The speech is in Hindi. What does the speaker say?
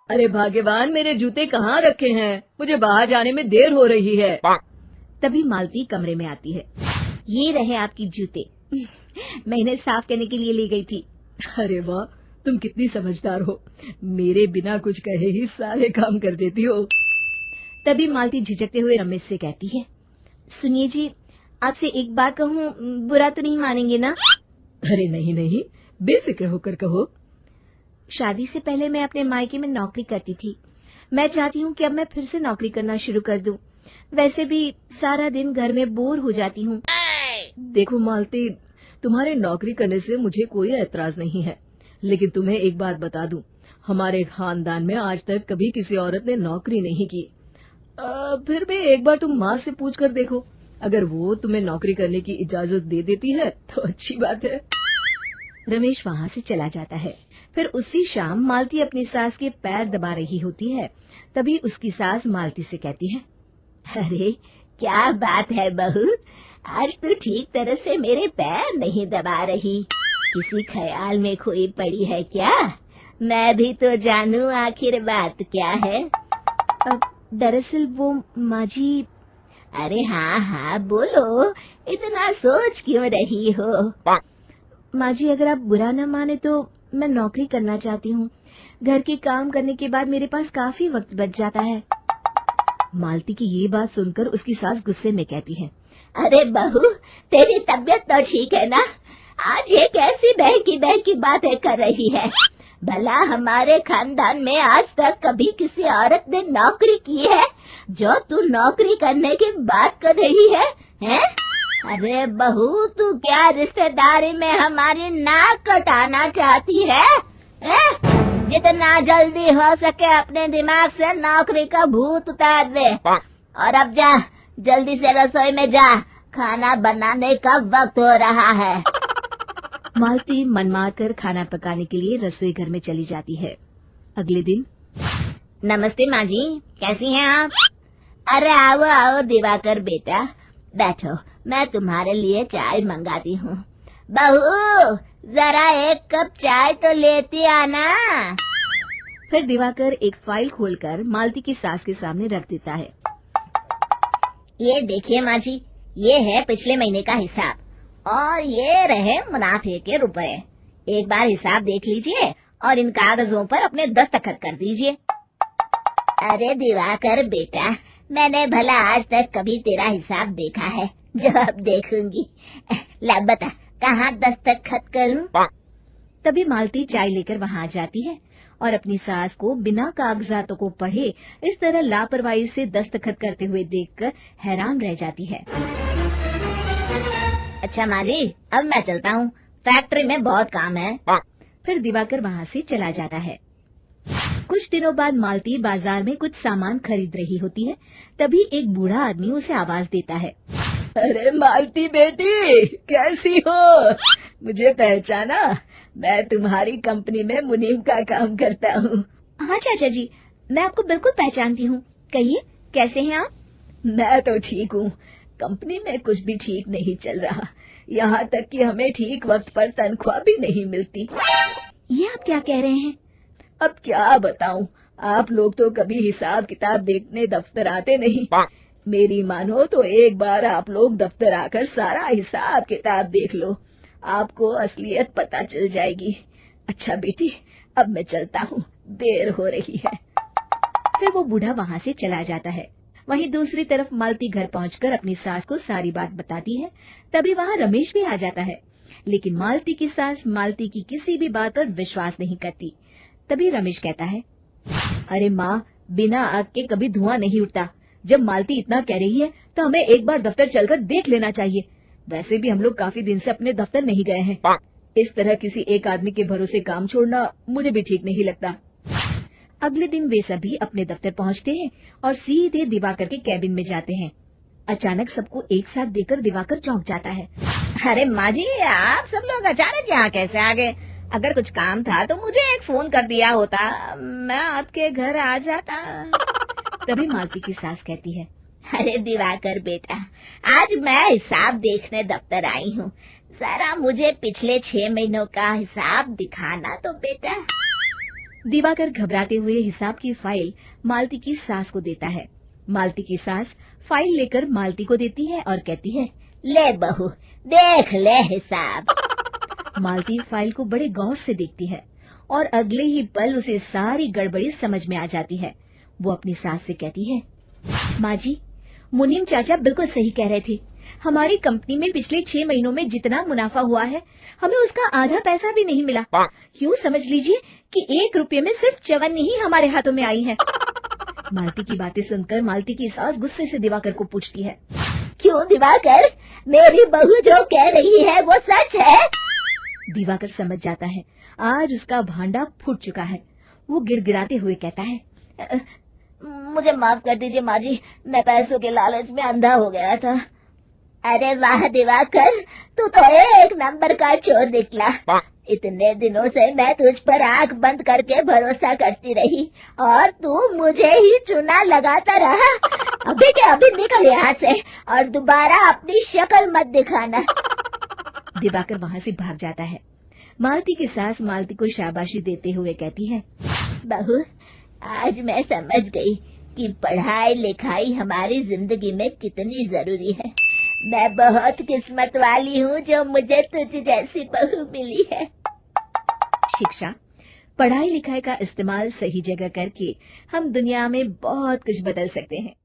अरे भाग्यवान, मेरे जूते कहाँ रखे हैं? मुझे बाहर जाने में देर हो रही है। तभी मालती कमरे में आती है। ये रहे आपकी जूते। मैं इन्हें साफ करने के लिए ले गई थी। अरे वाह, तुम कितनी समझदार हो। मेरे बिना कुछ कहे ही सारे काम कर देती हो। तभी मालती झिझकते हुए रमेश से कहती है, सुनिए जी, आपसे एक बात कहूँ, बुरा तो नहीं मानेंगे ना? अरे नहीं नहीं, बेफिक्र होकर कहो। शादी से पहले मैं अपने मायके में नौकरी करती थी। मैं चाहती हूँ कि अब मैं फिर से नौकरी करना शुरू कर दूं। वैसे भी सारा दिन घर में बोर हो जाती हूँ। देखो मालती, तुम्हारे नौकरी करने से मुझे कोई ऐतराज नहीं है, लेकिन तुम्हें एक बात बता दूं, हमारे खानदान में आज तक कभी किसी औरत ने नौकरी नहीं की। फिर भी एक बार तुम माँ से पूछ कर देखो, अगर वो तुम्हें नौकरी करने की इजाजत दे देती है तो अच्छी बात है। रमेश वहाँ से चला जाता है। फिर उसी शाम मालती अपनी सास के पैर दबा रही होती है। तभी उसकी सास मालती से कहती है, अरे क्या बात है बहू, आज तो ठीक तरह से मेरे पैर नहीं दबा रही। किसी ख्याल में खोई पड़ी है क्या? मैं भी तो जानूं आखिर बात क्या है। दरअसल वो माँ जी। अरे हाँ हाँ बोलो, इतना सोच क्यों रही हो? माँ जी, अगर आप बुरा न माने तो मैं नौकरी करना चाहती हूँ। घर के काम करने के बाद मेरे पास काफी वक्त बच जाता है। मालती की ये बात सुनकर उसकी सास गुस्से में कहती है, अरे बहू, तेरी तबीयत तो ठीक है ना? आज ये कैसी बहकी की बातें कर रही है? भला हमारे खानदान में आज तक कभी किसी औरत ने नौकरी की है जो तू नौकरी करने की बात कर रही है, हैं? अरे बहू, तू क्या रिश्तेदारी में हमारी नाक कटाना चाहती है? जितना जल्दी हो सके अपने दिमाग से नौकरी का भूत उतार दे, और अब जा, जल्दी से रसोई में जा, खाना बनाने का वक्त हो रहा है। मालती मन मार कर खाना पकाने के लिए रसोई घर में चली जाती है। अगले दिन, नमस्ते माँ जी, कैसी हैं आप? अरे आओ आओ दिवाकर बेटा, बैठो, मैं तुम्हारे लिए चाय मंगाती हूँ। बहू, जरा एक कप चाय तो लेती आना। फिर दिवाकर एक फाइल खोलकर मालती की सास के सामने रख देता है। ये देखिए माँ जी, ये है पिछले महीने का हिसाब और ये रहे मुनाफे के रुपए। एक बार हिसाब देख लीजिए और इन कागजों पर अपने दस्तखत कर दीजिए। अरे दिवाकर बेटा, मैंने भला आज तक कभी तेरा हिसाब देखा है जो अब देखूंगी? ला बता, कहाँ दस्तखत करूं? तभी मालती चाय लेकर वहाँ आ जाती है और अपनी सास को बिना कागजातों को पढ़े इस तरह लापरवाही से दस्तखत करते हुए देखकर हैरान रह जाती है। अच्छा माँ जी, अब मैं चलता हूँ, फैक्ट्री में बहुत काम है। फिर दिवाकर वहाँ से चला जाता है। कुछ दिनों बाद मालती बाजार में कुछ सामान खरीद रही होती है। तभी एक बूढ़ा आदमी उसे आवाज देता है, अरे मालती बेटी, कैसी हो? मुझे पहचाना? मैं तुम्हारी कंपनी में मुनीम का काम करता हूँ। हाँ चाचा जी, मैं आपको बिल्कुल पहचानती हूँ। कहिए, कैसे हैं आप? मैं तो ठीक हूँ, कंपनी में कुछ भी ठीक नहीं चल रहा, यहाँ तक कि हमें ठीक वक्त पर तनख्वाह भी नहीं मिलती। ये आप क्या कह रहे हैं? अब क्या बताऊँ, आप लोग तो कभी हिसाब किताब देखने दफ्तर आते नहीं। मेरी मानो तो एक बार आप लोग दफ्तर आकर सारा हिसाब किताब देख लो, आपको असलियत पता चल जाएगी। अच्छा बेटी, अब मैं चलता हूँ, देर हो रही है। फिर वो बूढ़ा वहाँ से चला जाता है। वहीं दूसरी तरफ मालती घर पहुंचकर अपनी सास को सारी बात बताती है। तभी वहाँ रमेश भी आ जाता है, लेकिन मालती की सास मालती की किसी भी बात पर विश्वास नहीं करती। तभी रमेश कहता है, अरे माँ, बिना आग के कभी धुआं नहीं उठता। जब मालती इतना कह रही है तो हमें एक बार दफ्तर चलकर देख लेना चाहिए। वैसे भी हम लोग काफी दिन से अपने दफ्तर नहीं गए हैं। इस तरह किसी एक आदमी के भरोसे काम छोड़ना मुझे भी ठीक नहीं लगता। अगले दिन वे सभी अपने दफ्तर पहुंचते हैं और सीधे दिवाकर के कैबिन में जाते हैं। अचानक सबको एक साथ देखकर दिवाकर चौंक जाता है। अरे माँ जी, आप सब लोग अचानक यहाँ कैसे आ गए? अगर कुछ काम था तो मुझे एक फोन कर दिया होता, मैं आपके घर आ जाता। तभी मालती की सास कहती है, अरे दिवाकर बेटा, आज मैं हिसाब देखने दफ्तर आई हूँ, जरा मुझे पिछले 6 महीनों का हिसाब दिखाना तो बेटा। दिवाकर घबराते हुए हिसाब की फाइल मालती की सास को देता है। मालती की सास फाइल लेकर मालती को देती है और कहती है, ले बहू, देख ले हिसाब। मालती फाइल को बड़े गौर से देखती है और अगले ही पल उसे सारी गड़बड़ी समझ में आ जाती है। वो अपनी सास से कहती है, माँ जी, मुनीम चाचा बिल्कुल सही कह रहे थे। हमारी कंपनी में पिछले 6 महीनों में जितना मुनाफा हुआ है, हमें उसका आधा पैसा भी नहीं मिला। यूँ समझ लीजिए कि 1 रुपये में सिर्फ चवन्नी ही हमारे हाथों में आई है। मालती की बातें सुनकर मालती की सास गुस्से से दिवाकर को पूछती है, क्यों दिवाकर, मेरी बहू जो कह रही है वो सच है? दिवाकर समझ जाता है आज उसका भांडा फूट चुका है। वो गिड़गिड़ाते हुए कहता है, मुझे माफ कर दीजिए माँ जी, मैं पैसों के लालच में अंधा हो गया था। अरे वाह दिवाकर, तू तो एक नंबर का चोर निकला। इतने दिनों से मैं तुझ पर आंख बंद करके भरोसा करती रही और तू मुझे ही चुना लगाता रहा। अभी के अभी निकल यहाँ से और दोबारा अपनी शक्ल मत दिखाना। दिवाकर वहाँ से भाग जाता है। मालती की सास मालती को शाबाशी देते हुए कहती है, बहू, आज मैं समझ गई कि पढ़ाई लिखाई हमारी जिंदगी में कितनी जरूरी है। मैं बहुत किस्मत वाली हूँ जो मुझे तुझ जैसी बहू मिली है। शिक्षा, पढ़ाई लिखाई का इस्तेमाल सही जगह करके हम दुनिया में बहुत कुछ बदल सकते हैं।